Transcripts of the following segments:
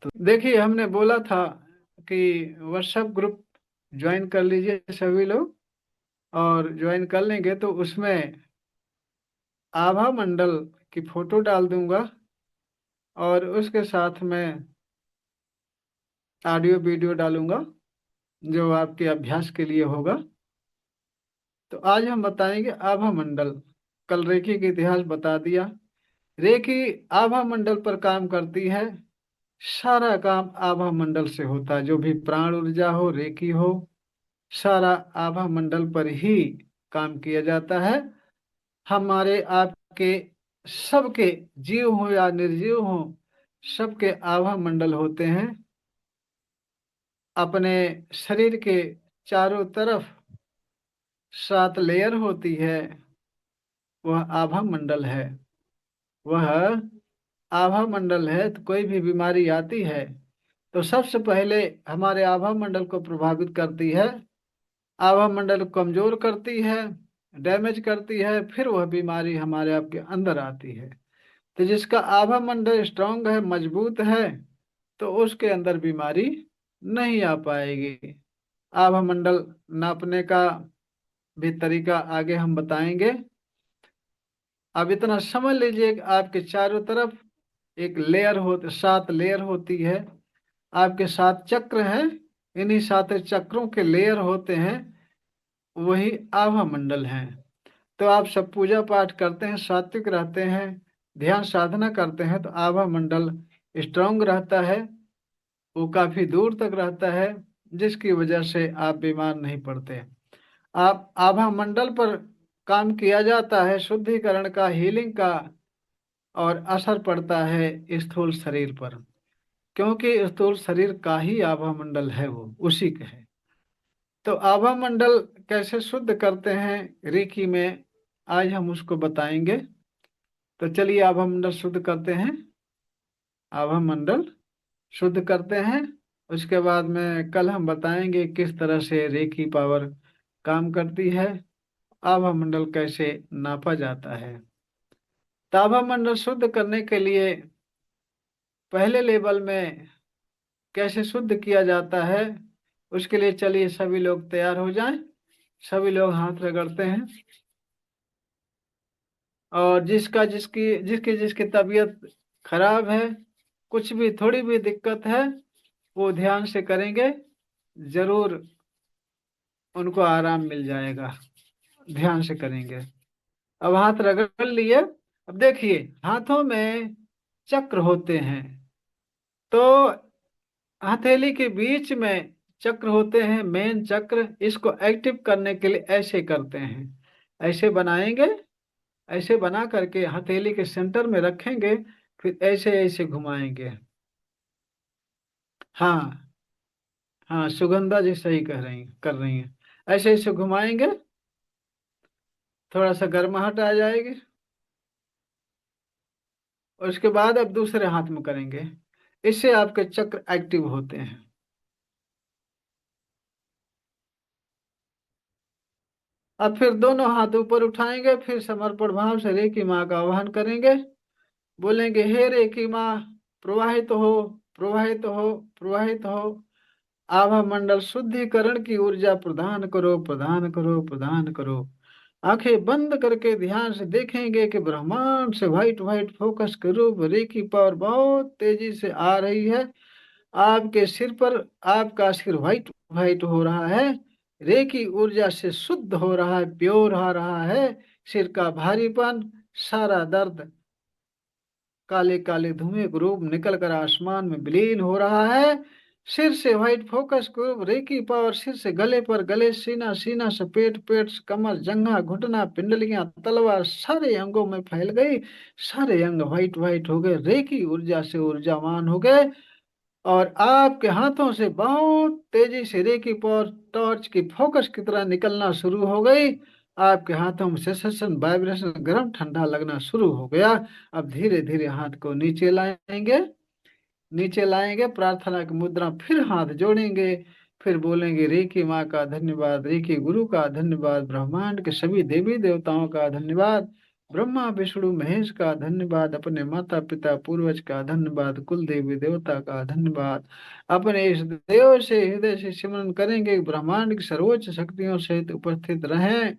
तो देखिए, हमने बोला था कि व्हाट्सएप ग्रुप ज्वाइन कर लीजिए सभी लोग। और ज्वाइन कर लेंगे तो उसमें आभा मंडल की फोटो डाल दूंगा, और उसके साथ में ऑडियो वीडियो डालूंगा जो आपके अभ्यास के लिए होगा। तो आज हम बताएंगे आभा मंडल। कल रेखी का इतिहास बता दिया। रेखी आभा मंडल पर काम करती है। सारा काम आभा मंडल से होता है, जो भी प्राण ऊर्जा हो, रेखी हो, सारा आभा मंडल पर ही काम किया जाता है। हमारे आपके सबके, जीव हो या निर्जीव हो, सबके आभा मंडल होते हैं। अपने शरीर के चारों तरफ 7 लेयर होती है, वह आभा मंडल है। वह आभा मंडल है। तो कोई भी बीमारी आती है तो सबसे पहले हमारे आभा मंडल को प्रभावित करती है, आभा मंडल को कमजोर करती है, डैमेज करती है, फिर वह बीमारी हमारे आपके अंदर आती है। तो जिसका आभा मंडल स्ट्रांग है, मजबूत है, तो उसके अंदर बीमारी नहीं आ पाएगी। आभा मंडल नापने का भी तरीका आगे हम बताएंगे। अब इतना समझ लीजिए कि आपके चारों तरफ एक लेयर होती, 7 लेयर होती है। आपके 7 चक्र हैं। इन्हीं 7 चक्रों के लेयर होते हैं, वही आभा मंडल हैं। तो आप सब पूजा पाठ करते हैं, सात्विक रहते हैं, ध्यान साधना करते हैं, तो आभा मंडल स्ट्रांग रहता है। वो काफी दूर तक रहता है, जिसकी वजह से आप बीमार नहीं पड़ते। आप आभा मंडल पर काम किया जाता है शुद्धिकरण का, हीलिंग का, और असर पड़ता है स्थूल शरीर पर, क्योंकि स्थूल शरीर का ही आभा मंडल है, वो उसी का है। तो आभा मंडल कैसे शुद्ध करते हैं रेकी में, आज हम उसको बताएंगे। तो चलिए आभा मंडल शुद्ध करते हैं। आभा मंडल शुद्ध करते हैं। उसके बाद में कल हम बताएंगे किस तरह से रेकी पावर काम करती है, आभा मंडल कैसे नापा जाता है। तो आभा मंडल शुद्ध करने के लिए पहले लेवल में कैसे शुद्ध किया जाता है, उसके लिए चलिए सभी लोग तैयार हो जाएं। सभी लोग हाथ रगड़ते हैं। और जिसका जिसकी जिसकी जिसकी तबीयत खराब है, कुछ भी थोड़ी भी दिक्कत है, वो ध्यान से करेंगे, जरूर उनको आराम मिल जाएगा। ध्यान से करेंगे। अब हाथ रगड़ लिए। अब देखिए, हाथों में चक्र होते हैं। तो हथेली के बीच में चक्र होते हैं, मेन चक्र। इसको एक्टिव करने के लिए ऐसे करते हैं, ऐसे बनाएंगे। ऐसे बना करके हथेली के सेंटर में रखेंगे, फिर ऐसे ऐसे घुमाएंगे। हाँ, हाँ, सुगंधा जी सही कह रही कर रही हैं। ऐसे ऐसे घुमाएंगे, थोड़ा सा गर्माहट आ जाएगी। और उसके बाद अब दूसरे हाथ में करेंगे। इससे आपके चक्र एक्टिव होते हैं। अब फिर दोनों हाथ ऊपर उठाएंगे, फिर समर्पण भाव से रेकी माँ का आह्वान करेंगे। बोलेंगे, हे रेकी माँ, प्रवाहित हो, प्रवाहित हो, प्रवाहित हो। आभा मंडल शुद्धिकरण की ऊर्जा प्रदान करो, प्रदान करो, प्रदान करो। आंखें बंद करके ध्यान से देखेंगे कि ब्रह्मांड से व्हाइट व्हाइट फोकस के रूप रेकी पावर बहुत तेजी से आ रही है। आपके सिर पर आपका सिर व्हाइट व्हाइट हो रहा है, रेकी ऊर्जा से शुद्ध हो रहा है, प्योर आ रहा है। सिर का भारीपन, सारा दर्द, काले काले धुएं का रूप निकल कर आसमान में विलीन हो रहा है। सिर से व्हाइट फोकस को रेकी पावर सिर से गले पर, गले से सीना, सीना से पेट, पेट से कमर, जंघा, घुटना, पिंडलियां, तलवार, सारे अंगों में फैल गई। सारे अंग व्हाइट व्हाइट हो गए, रेकी ऊर्जा से ऊर्जावान हो गए। और आपके हाथों से बहुत तेजी से रेकी पावर टॉर्च की फोकस की तरह निकलना शुरू हो गई। आपके हाथों में सेंसेशन, वाइब्रेशन, गर्म ठंडा लगना शुरू हो गया। अब धीरे धीरे हाथ को नीचे लाएंगे। नीचे लाएंगे, प्रार्थना की मुद्रा, फिर हाथ जोड़ेंगे। फिर बोलेंगे, रेकी माँ का धन्यवाद, रेकी गुरु का धन्यवाद, ब्रह्मांड के सभी देवी देवताओं का धन्यवाद, ब्रह्मा विष्णु महेश का धन्यवाद, अपने माता पिता पूर्वज का धन्यवाद, कुल देवी देवता का धन्यवाद। अपने इस देव से हृदय से सिमरन करेंगे, ब्रह्मांड की सर्वोच्च शक्तियों सहित उपस्थित रहें।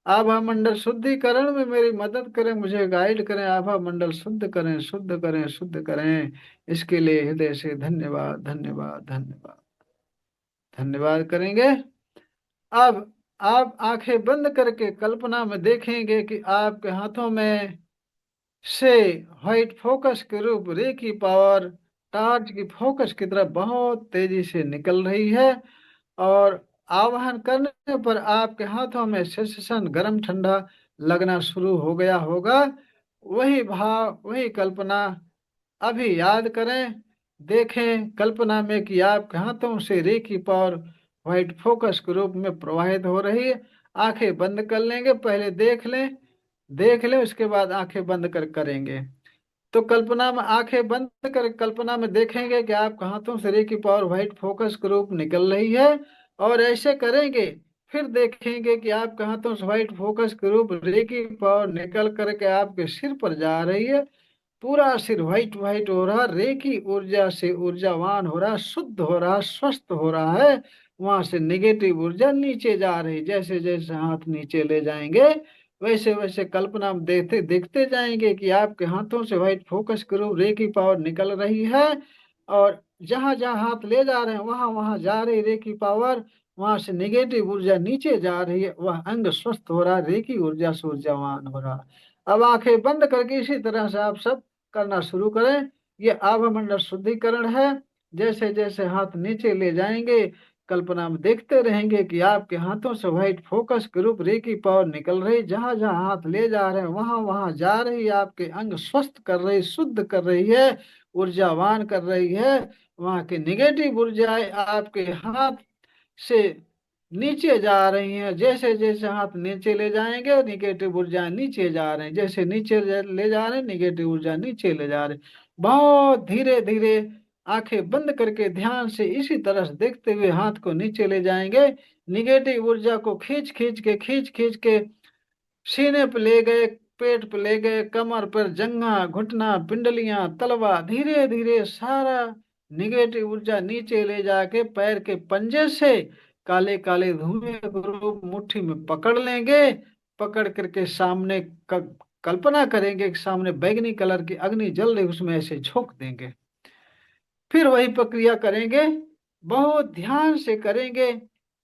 आभा मंडल शुद्धिकरण में मेरी मदद करें, मुझे गाइड करें, आभा मंडल शुद्ध करें, शुद्ध करें, शुद्ध करें। इसके लिए हृदय से धन्यवाद, धन्यवाद, धन्यवाद, धन्यवाद करेंगे। अब आप आंखें बंद करके कल्पना में देखेंगे कि आपके हाथों में से व्हाइट फोकस के रूप रे की पावर टार्च की फोकस की तरफ बहुत तेजी से निकल रही है, और आवाहन करने पर आपके हाथों में सेंसेशन गर्म ठंडा लगना शुरू हो गया होगा। वही भाव, वही कल्पना अभी याद करें। देखें कल्पना में कि आपके हाथों से रे की पावर व्हाइट फोकस के रूप में प्रवाहित हो रही है। आंखें बंद कर लेंगे, पहले देख लें, देख लें, उसके बाद आंखें बंद कर करेंगे। तो कल्पना में आंखें बंद कर कल्पना में देखेंगे कि आपके हाथों से रे की पावर व्हाइट फोकस के रूप निकल रही है, और ऐसे करेंगे। फिर देखेंगे कि आपके हाथों से व्हाइट फोकस के रूप रे की पावर निकल करके आपके सिर पर जा रही है। पूरा सिर व्हाइट व्हाइट हो रहा, रे की ऊर्जा से ऊर्जावान हो रहा, शुद्ध हो रहा, स्वस्थ हो रहा है। वहां से निगेटिव ऊर्जा नीचे जा रही। जैसे जैसे हाथ नीचे ले जाएंगे, वैसे वैसे कल्पना में देखते देखते जाएंगे कि आपके हाथों से व्हाइट फोकस करो, रे की पावर निकल रही है, और जहां जहां हाथ ले जा रहे हैं वहां वहां जा रही रे की पावर। वहां से निगेटिव ऊर्जा नीचे जा रही है, वह अंग स्वस्थ हो रहा, रे की ऊर्जा से ऊर्जावान हो रहा। अब आंखें बंद करके इसी तरह से आप सब करना शुरू करें। ये आभामंडल शुद्धिकरण है। जैसे जैसे हाथ नीचे ले जाएंगे, कल्पना में देखते रहेंगे कि आपके हाथों से व्हाइट फोकस के रूप रे की पावर निकल रही, जहां जहां हाथ ले जा रहे हैं वहां वहां जा रही, आपके अंग स्वस्थ कर रही, शुद्ध कर रही है, ऊर्जावान कर रही है। वहां की निगेटिव ऊर्जाएं आपके हाथ से नीचे जा रही हैं। जैसे जैसे हाथ नीचे ले जाएंगे, निगेटिव ऊर्जा नीचे जा रहे हैं, जैसे नीचे ले जा रहे हैं, निगेटिव ऊर्जा नीचे ले जा रहे हैं। बहुत धीरे धीरे आंखें बंद करके ध्यान से इसी तरह से देखते हुए हाथ को नीचे ले जाएंगे। निगेटिव ऊर्जा को खींच खींच के सीने पे ले गए, पेट पे ले गए, कमर पर, जंघा, घुटना, पिंडलियां, तलवा, धीरे धीरे सारा निगेटिव ऊर्जा नीचे ले जाके पैर के पंजे से काले काले धुएं को रूप मुट्ठी में पकड़ लेंगे। पकड़ करके सामने कल्पना करेंगे कि सामने बैगनी कलर की अग्नि जल रही, उसमें ऐसे झोंक देंगे। फिर वही प्रक्रिया करेंगे, बहुत ध्यान से करेंगे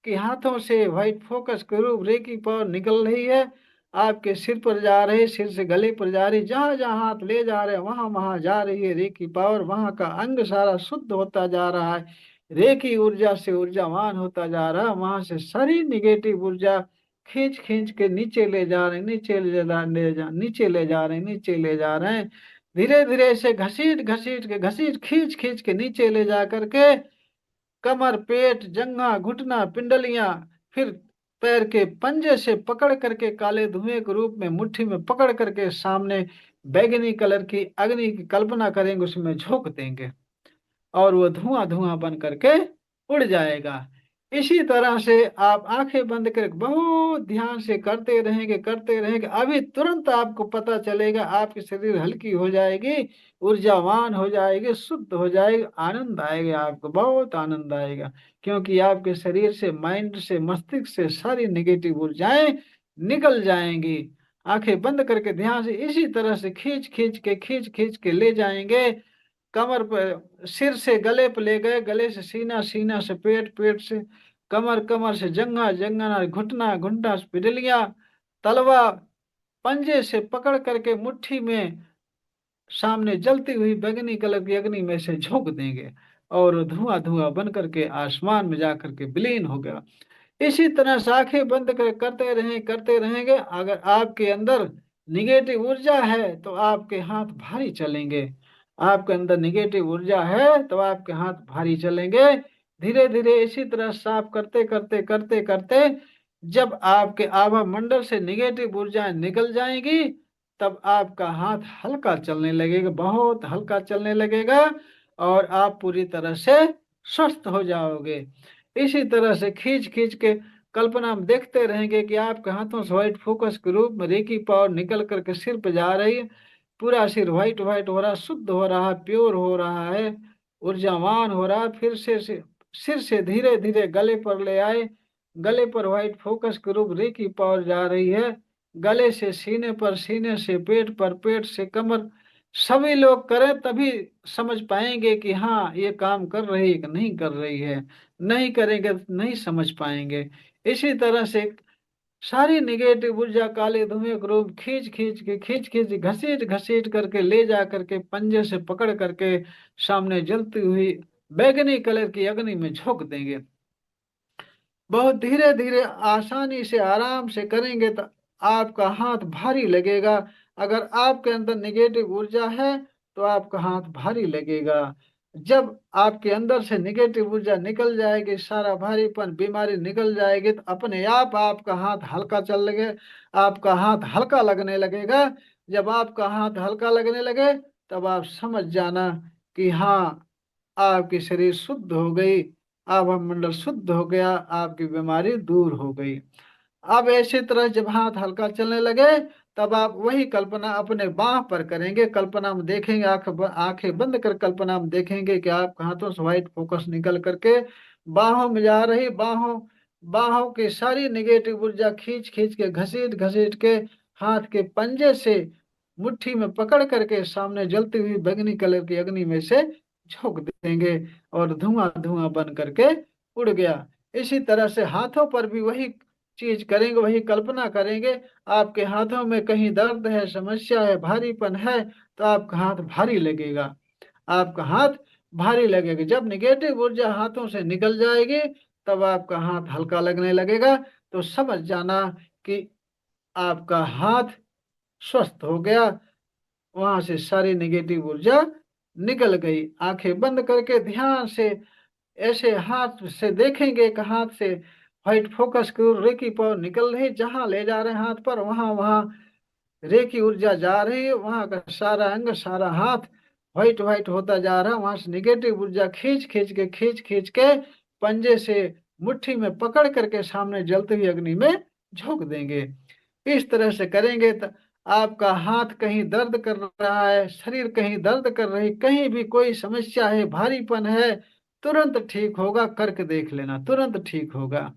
कि हाथों से व्हाइट फोकस के रूप रे की पावर निकल रही है, आपके सिर पर जा रही, सिर से गले पर जा रही, जहां जहां हाथ ले जा रहे हैं वहां वहां जा रही है रे की पावर। वहां का अंग सारा शुद्ध होता जा रहा है, रे की ऊर्जा से ऊर्जावान होता जा रहा है। वहां से सारी निगेटिव ऊर्जा खींच खींच के नीचे ले जा रहे हैं, नीचे ले जा रहे हैं, नीचे ले जा रहे हैं। धीरे धीरे से घसीट खींच खींच के नीचे ले जा करके कमर, पेट, जंघा, घुटना, पिंडलियां, फिर पैर के पंजे से पकड़ करके काले धुएं के रूप में मुट्ठी में पकड़ करके सामने बैगनी कलर की अग्नि की कल्पना करेंगे, उसमें झोंक देंगे, और वो धुआं धुआं बन करके उड़ जाएगा। इसी तरह से आप आंखें बंद कर बहुत ध्यान से करते रहेंगे। अभी तुरंत आपको पता चलेगा, आपकी शरीर हल्की हो जाएगी, ऊर्जावान हो जाएगी, शुद्ध हो जाएगी, आनंद आएगा, आपको बहुत आनंद आएगा। क्योंकि आपके शरीर से, माइंड से, मस्तिष्क से सारी नेगेटिव ऊर्जाएं निकल जाएंगी। आंखें बंद करके ध्यान से इसी तरह से खींच खींच के ले जाएंगे। कमर पर, सिर से गले पे ले गए, गले से सीना, सीना से पेट, पेट से कमर, कमर से जंघा, जंघा घुटना, घुटना से पिडलियां, तलवा, पंजे से पकड़ करके मुट्ठी में सामने जलती हुई बैगनी कलर की अग्नि में से झोंक देंगे, और धुआं धुआं बन करके आसमान में जा करके विलीन हो गया। इसी तरह से आंखें बंद कर करते रहेंगे। अगर आपके अंदर निगेटिव ऊर्जा है तो आपके हाथ भारी चलेंगे, आपके अंदर निगेटिव ऊर्जा है तो आपके हाथ भारी चलेंगे। धीरे धीरे इसी तरह साफ करते करते जब आपके आभा मंडल से निगेटिव ऊर्जा निकल जाएंगी, तब आपका हाथ हल्का चलने लगेगा, बहुत हल्का चलने लगेगा, और आप पूरी तरह से स्वस्थ हो जाओगे। इसी तरह से खींच खींच के कल्पना हम देखते रहेंगे कि आपके हाथों से व्हाइट फोकस के रूप में रेकी पावर निकल करके सिर पे जा रही है। पूरा सिर व्हाइट व्हाइट हो रहा, शुद्ध हो रहा, प्योर हो रहा है, ऊर्जावान हो रहा। फिर से सिर से धीरे धीरे गले पर ले आए। गले पर व्हाइट फोकस के रूप रेकी पावर जा रही है। गले से सीने पर, सीने से पेट पर, पेट से कमर। सभी लोग करें तभी समझ पाएंगे कि हाँ ये काम कर रही है कि नहीं कर रही है। नहीं करेंगे तो नहीं समझ पाएंगे। इसी तरह से सारी निगेटिव ऊर्जा काले धुएं को रूप खींच खींच घसीट घसीट करके ले जा करके पंजे से पकड़ करके सामने जलती हुई बैगनी कलर की अग्नि में झोंक देंगे। बहुत धीरे धीरे आसानी से आराम से करेंगे तो आपका हाथ भारी लगेगा। अगर आपके अंदर निगेटिव ऊर्जा है तो आपका हाथ भारी लगेगा। जब आपके अंदर से निगेटिव ऊर्जा निकल जाएगी, सारा भारीपन बीमारी निकल जाएगी, तो अपने आप आपका हाथ हल्का चल लगे, आपका हाथ हल्का लगने लगेगा। जब आपका हाथ हल्का लगने लगे तब आप समझ जाना कि हाँ आपकी शरीर शुद्ध हो गई, आभा मंडल शुद्ध हो गया, आपकी बीमारी दूर हो गई। अब ऐसी तरह जब हाथ हल्का चलने लगे तब आप वही कल्पना अपने बाह पर करेंगे। कल्पना में देखेंगे, आंखें बंद कर कल्पना में देखेंगे कि आपके हाथों से व्हाइट फोकस निकल करके बाहों में जा रही। बाहों बाहों की सारी निगेटिव ऊर्जा खींच खींच के घसीट घसीट के हाथ के पंजे से मुट्ठी में पकड़ करके सामने जलती हुई बैंगनी कलर की अग्नि में से झोंक देंगे और धुआं धुआं बन करके उड़ गया। इसी तरह से हाथों पर भी वही चीज करेंगे, वही कल्पना करेंगे। आपके हाथों में कहीं दर्द है, समस्या है, भारीपन है, तो आपका हाथ भारी लगेगा। आपका हाथ भारी लगेगा। जब निगेटिव ऊर्जा हाथों से निकल जाएगी तब आपका हाथ हल्का लगने लगेगा। तो समझ जाना कि आपका हाथ स्वस्थ हो गया, वहां से सारी निगेटिव ऊर्जा निकल गई। आंखें बंद करके ध्यान से ऐसे हाथ से देखेंगे कि हाथ से व्हाइट फोकस की रेकी पावर निकल रही, जहां ले जा रहे हैं हाथ पर वहां वहां रेकी ऊर्जा जा रही है। वहां का सारा अंग, सारा हाथ व्हाइट व्हाइट होता जा रहा है। वहां से निगेटिव ऊर्जा खींच खींच के पंजे से मुट्ठी में पकड़ करके सामने जलती हुई अग्नि में झोंक देंगे। इस तरह से करेंगे तो आपका हाथ कहीं दर्द कर रहा है, शरीर कहीं दर्द कर रही, कहीं भी कोई समस्या है, भारीपन है, तुरंत ठीक होगा। करके देख लेना, तुरंत ठीक होगा।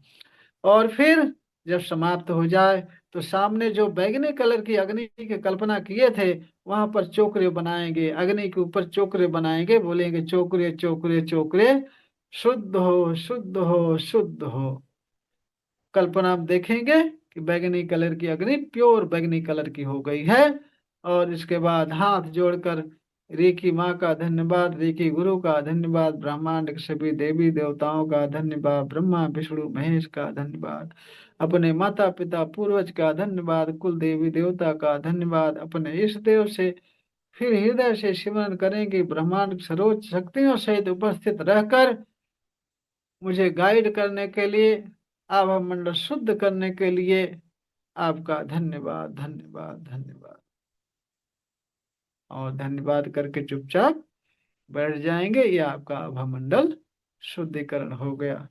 और फिर जब समाप्त हो जाए तो सामने जो बैगनी कलर की अग्नि की कल्पना किए थे वहां पर चोकरे बनाएंगे, अग्नि के ऊपर चोकरे बनाएंगे, बोलेंगे चोकरे चोकरे चोकरे, शुद्ध हो शुद्ध हो शुद्ध हो। कल्पना में देखेंगे कि बैगनी कलर की अग्नि प्योर बैगनी कलर की हो गई है। और इसके बाद हाथ जोड़कर रेकी माँ का धन्यवाद, रेकी गुरु का धन्यवाद, ब्रह्मांड के सभी देवी देवताओं का धन्यवाद, ब्रह्मा विष्णु महेश का धन्यवाद, अपने माता पिता पूर्वज का धन्यवाद, कुल देवी देवता का धन्यवाद, अपने इष्ट देव से फिर हृदय से सिमरन करें कि ब्रह्मांड की सर्वोच्च शक्तियों सहित उपस्थित रहकर मुझे गाइड करने के लिए, आभा मंडल शुद्ध करने के लिए आपका धन्यवाद धन्यवाद धन्यवाद। और धन्यवाद करके चुपचाप बैठ जाएंगे। ये आपका आभा मंडल शुद्धिकरण हो गया।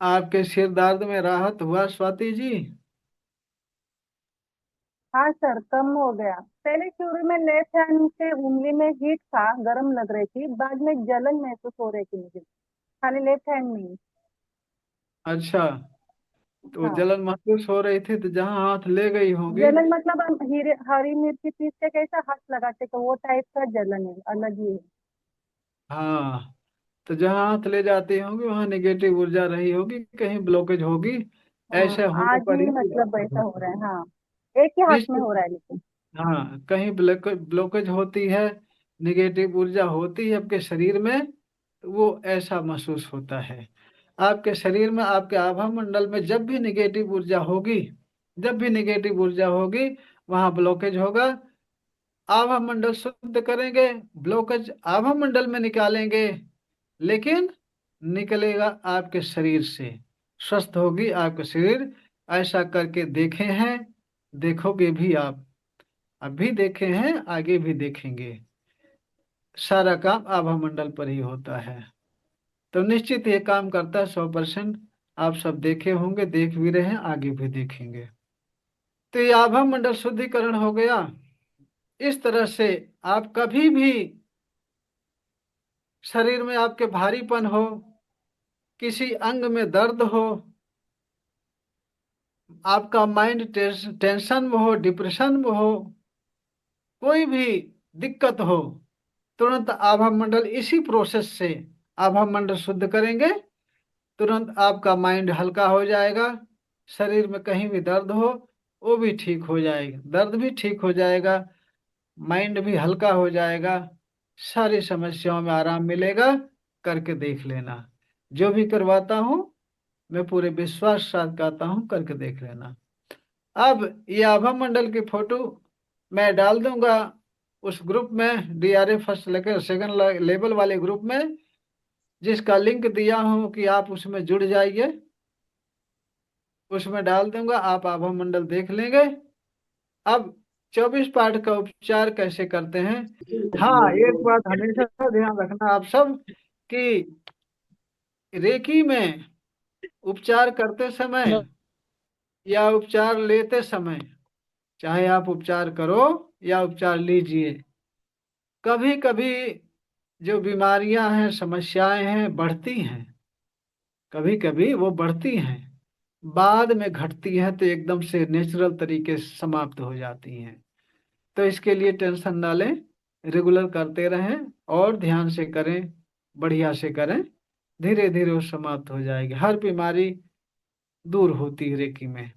आपके सिर दर्द में राहत हुआ स्वाति जी? हाँ सर, कम हो गया। पहले शुरू में लेफ्ट हैंड से उंगली में हीट था, गर्म लग रही थी, बाद में जलन महसूस हो रही थी मुझे, खाली लेफ्ट हैंड में ही। अच्छा, तो हाँ। जलन महसूस हो रही थी तो जहां हाथ ले गई होंगी। जलन मतलब हम हरी मिर्ची पीस के कैसा हाथ लगाते तो वो टाइप का जलन है, अलग ही है। हाँ, तो जहां हाथ ले जाती होंगी वहां निगेटिव ऊर्जा रही होगी, कहीं ब्लॉकेज होगी। ऐसे होने आज पर ही ही मतलब ऐसा हो रहा है, हाँ। एक ही हाथ में निश्चित। हो रहा है लेकिन। हाँ, कहीं ब्लॉकेज होती है, निगेटिव ऊर्जा होती है आपके शरीर में, तो वो ऐसा महसूस होता है। आपके शरीर में, आपके आभा मंडल में जब भी निगेटिव ऊर्जा होगी, जब भी निगेटिव ऊर्जा होगी वहां ब्लॉकेज होगा। आभा मंडल शुद्ध करेंगे, ब्लॉकेज आभा मंडल में निकालेंगे, लेकिन निकलेगा आपके शरीर से, स्वस्थ होगी आपका शरीर। ऐसा करके देखे हैं, देखोगे भी आप, अभी देखे हैं, आगे भी देखेंगे। सारा काम आभा मंडल पर ही होता है। तो निश्चित ये काम करता है 100%। आप सब देखे होंगे, देख भी रहे हैं, आगे भी देखेंगे। तो ये आभा मंडल शुद्धिकरण हो गया। इस तरह से आप कभी भी शरीर में आपके भारीपन हो, किसी अंग में दर्द हो, आपका माइंड टेंशन में हो, डिप्रेशन में हो, कोई भी दिक्कत हो, तुरंत आभा मंडल इसी प्रोसेस से आभा मंडल शुद्ध करेंगे, तुरंत आपका माइंड हल्का हो जाएगा। शरीर में कहीं भी दर्द हो वो भी ठीक हो जाएगा, दर्द भी ठीक हो जाएगा, माइंड भी हल्का हो जाएगा, सारी समस्याओं में आराम मिलेगा। करके देख लेना। जो भी करवाता हूँ मैं पूरे विश्वास के साथ कहता हूँ, करके देख लेना। अब ये आभा मंडल की फोटो मैं डाल दूंगा उस ग्रुप में, डीआरए फर्स्ट लेकर सेकंड लेवल वाले ग्रुप में, जिसका लिंक दिया हूँ कि आप उसमें जुड़ जाइए। उसमें डाल दूंगा, आप आभा मंडल देख लेंगे। अब 24 पाठ का उपचार कैसे करते हैं। हाँ, एक बात हमेशा ध्यान रखना आप सब कि रेकी में उपचार करते समय या उपचार लेते समय, चाहे आप उपचार करो या उपचार लीजिए, कभी कभी जो बीमारियां हैं, समस्याएं हैं, बढ़ती हैं। कभी कभी वो बढ़ती हैं, बाद में घटती हैं, तो एकदम से नेचुरल तरीके से समाप्त हो जाती हैं। तो इसके लिए टेंशन ना लें, रेगुलर करते रहें और ध्यान से करें, बढ़िया से करें, धीरे धीरे वो समाप्त हो जाएगी। हर बीमारी दूर होती है रेकी में।